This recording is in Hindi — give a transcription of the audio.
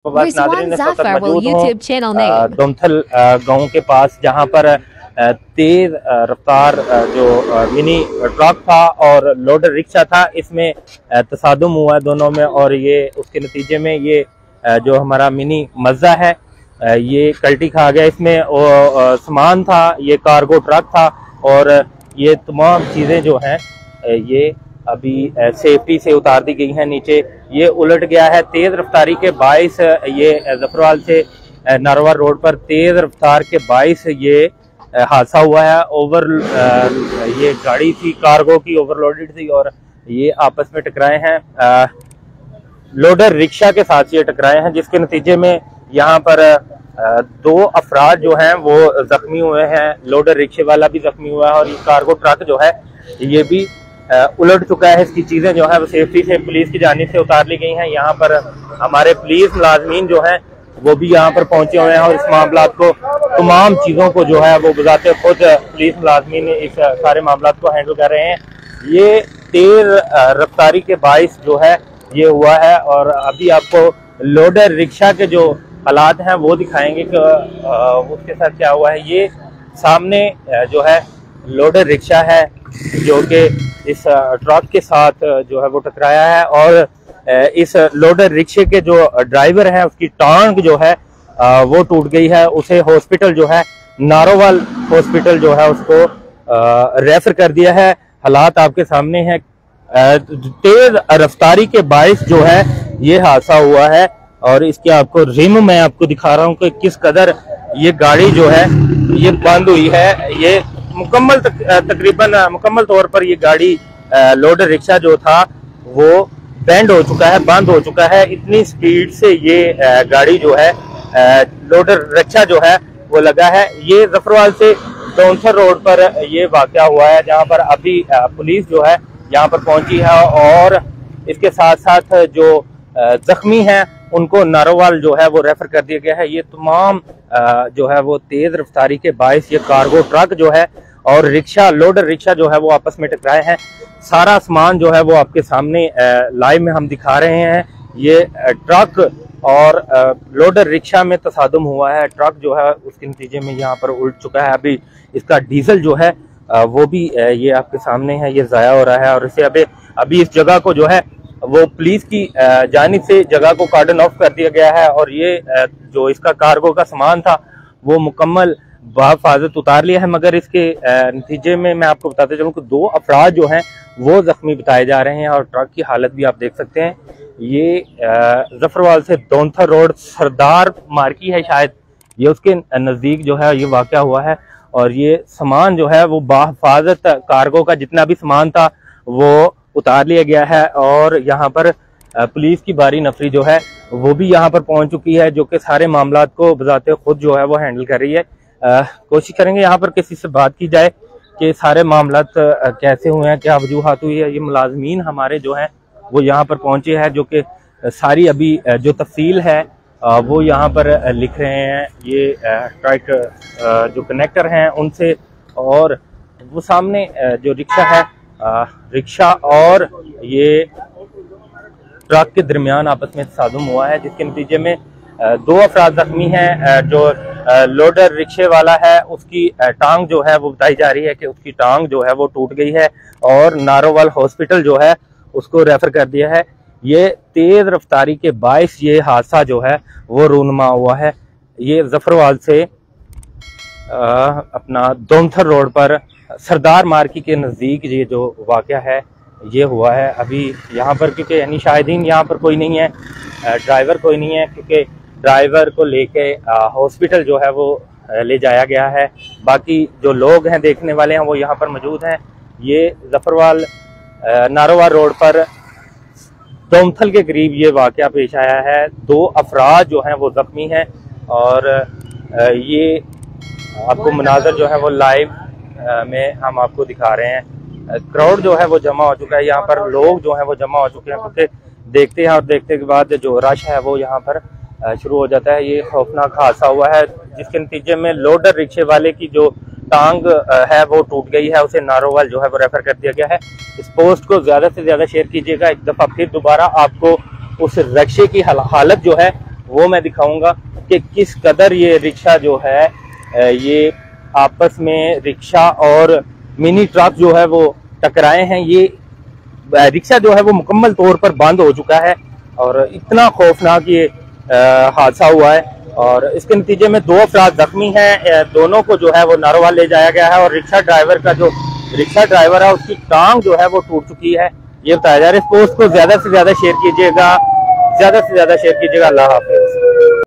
नाज़रीन इस वक्त मौजूद हूँ दोमथल गांव के पास, जहां पर तेज रफ्तार जो मिनी ट्रक था और लोडर रिक्शा था, इसमें तसादुम हुआ दोनों में, और ये उसके नतीजे में ये जो हमारा मिनी मज़्ज़ा है ये कल्टी खा गया। इसमें सामान था, ये कार्गो ट्रक था, और ये तमाम चीज़ें जो हैं ये अभी सेफ्टी से उतार दी गई हैं नीचे। ये उलट गया है तेज रफ्तारी के बाइस, ये जफरवाल से नारोवाल रोड पर तेज रफ्तार के बाइस ये हादसा हुआ है। ये गाड़ी थी कार्गो की, ओवरलोडेड थी, और ये आपस में टकराए हैं, लोडर रिक्शा के साथ ये टकराए हैं, जिसके नतीजे में यहाँ पर दो अफराद जो हैं वो जख्मी हुए हैं। लोडर रिक्शे वाला भी जख्मी हुआ है, और ये कार्गो ट्रक जो है ये भी उलट चुका है। इसकी चीज़ें जो है वो सेफ्टी से पुलिस की जानिब से उतार ली गई हैं। यहाँ पर हमारे पुलिस मुलाजमीन जो हैं वो भी यहाँ पर पहुंचे हुए हैं, और इस मामला को तमाम चीज़ों को जो है वो गुजारते खुद पुलिस मुलाजमीन इस सारे मामला को हैंडल कर रहे हैं। ये तेज रफ्तारी के बाइस जो है ये हुआ है, और अभी आपको लोडर रिक्शा के जो हालात हैं वो दिखाएंगे कि उसके साथ क्या हुआ है। ये सामने जो है लोडर रिक्शा है जो कि इस ट्रक के साथ जो है वो टकराया है, और इस लोडर रिक्शे के जो ड्राइवर है उसकी टांग जो है वो टूट गई है। उसे हॉस्पिटल जो है नारोवाल हॉस्पिटल जो है उसको रेफर कर दिया है। हालात आपके सामने हैं। तेज रफ्तारी के बाइस जो है ये हादसा हुआ है, और इसके आपको रिम मैं आपको दिखा रहा हूँ कि किस कदर ये गाड़ी जो है ये बंद हुई है। ये तकरीबन मुकम्मल तौर पर ये गाड़ी लोडर रिक्शा जो था वो बैंड हो चुका है, बंद हो चुका है। इतनी स्पीड से ये गाड़ी जो है लोडर रिक्शा जो है वो लगा है। ये जफरवाल से दोमथल रोड पर ये वाकया हुआ है, जहाँ पर अभी पुलिस जो है यहाँ पर पहुंची है, और इसके साथ साथ जो जख्मी हैं उनको नारोवाल जो है वो रेफर कर दिया गया है। ये तमाम जो है वो तेज रफ्तारी के बाइस ये कार्गो ट्रक जो है और रिक्शा लोडर रिक्शा जो है वो आपस में टकराए हैं। सारा सामान जो है वो आपके सामने लाइव में हम दिखा रहे हैं। ये ट्रक और लोडर रिक्शा में तसादुम हुआ है। ट्रक जो है उसके नतीजे में यहाँ पर उल्ट चुका है। अभी इसका डीजल जो है वो भी ये आपके सामने है, ये ज़ाया हो रहा है, और इसे अभी इस जगह को जो है वो पुलिस की जानिब से जगह को कार्डन ऑफ कर दिया गया है, और ये जो इसका कार्गो का सामान था वो मुकम्मल बाहिफाजत उतार लिया है। मगर इसके नतीजे में मैं आपको बताते चलूँ कि दो अफराद जो हैं वो जख्मी बताए जा रहे हैं, और ट्रक की हालत भी आप देख सकते हैं। ये जफरवाल से दोमथल रोड सरदार मार्की है शायद, ये उसके नज़दीक जो है ये वाक़या हुआ है, और ये सामान जो है वो बाहिफाजत कार्गो का जितना भी सामान था वो उतार लिया गया है। और यहाँ पर पुलिस की बारी नफरी जो है वो भी यहाँ पर पहुँच चुकी है, जो कि सारे मामला को बजाते खुद जो है वो हैंडल कर रही है। कोशिश करेंगे यहाँ पर किसी से बात की जाए कि सारे मामला कैसे हुए हैं, क्या वजूहात हुई है। ये मुलाजमीन हमारे जो हैं वो यहाँ पर पहुँचे हैं, जो कि सारी अभी जो तफसील है वो यहाँ पर लिख रहे हैं। ये ट्रक जो कनेक्टर हैं उनसे, और वो सामने जो रिक्शा है रिक्शा और ये ट्रक के दरमियान आपस में तसादुम हुआ है, जिसके नतीजे में दो अफराद जख्मी हैं। जो लोडर रिक्शे वाला है उसकी टांग जो है वो बताई जा रही है कि उसकी टांग जो है वो टूट गई है, और नारोवाल हॉस्पिटल जो है उसको रेफर कर दिया है। ये तेज रफ्तारी के बाइस ये हादसा जो है वो रूनमा हुआ है। ये जफरवाल से अपना दोमथल रोड पर सरदार मार्की के नज़दीक ये जो वाक़या है ये हुआ है। अभी यहाँ पर क्योंकि यानी शाहिदीन यहाँ पर कोई नहीं है, ड्राइवर कोई नहीं है, क्योंकि ड्राइवर को लेके हॉस्पिटल जो है वो ले जाया गया है। बाकी जो लोग हैं देखने वाले हैं वो यहाँ पर मौजूद हैं। ये जफरवाल नारोवाल रोड पर दोमथल के करीब ये वाक़या पेश आया है। दो अफराद जो हैं वो जख्मी हैं, और ये आपको मनाजर जो है वो लाइव में हम आपको दिखा रहे हैं। क्राउड जो है वो जमा हो चुका है, यहाँ पर लोग जो है वो जमा हो चुके हैं, क्योंकि देखते हैं और देखते के बाद जो रश है वो यहाँ पर शुरू हो जाता है। ये खौफनाक हादसा हुआ है, जिसके नतीजे में लोडर रिक्शे वाले की जो टांग है वो टूट गई है, उसे नारोवाल जो है वो रेफर कर दिया गया है। इस पोस्ट को ज़्यादा से ज़्यादा शेयर कीजिएगा। एक दफ़ा फिर दोबारा आपको उस रिक्शे की हालत जो है वो मैं दिखाऊंगा कि किस कदर ये रिक्शा जो है ये आपस में रिक्शा और मिनी ट्रक जो है वो टकराए हैं। ये रिक्शा जो है वो मुकम्मल तौर पर बंद हो चुका है और इतना खौफनाक ये हादसा हुआ है और इसके नतीजे में 2 अफराद जख्मी हैं। दोनों को जो है वो नारोवाल ले जाया गया है और रिक्शा ड्राइवर है उसकी टांग जो है वो टूट चुकी है। ये बताया जा रहा है। इस पोस्ट को ज्यादा से ज्यादा शेयर कीजिएगा, अल्लाह हाफिज़।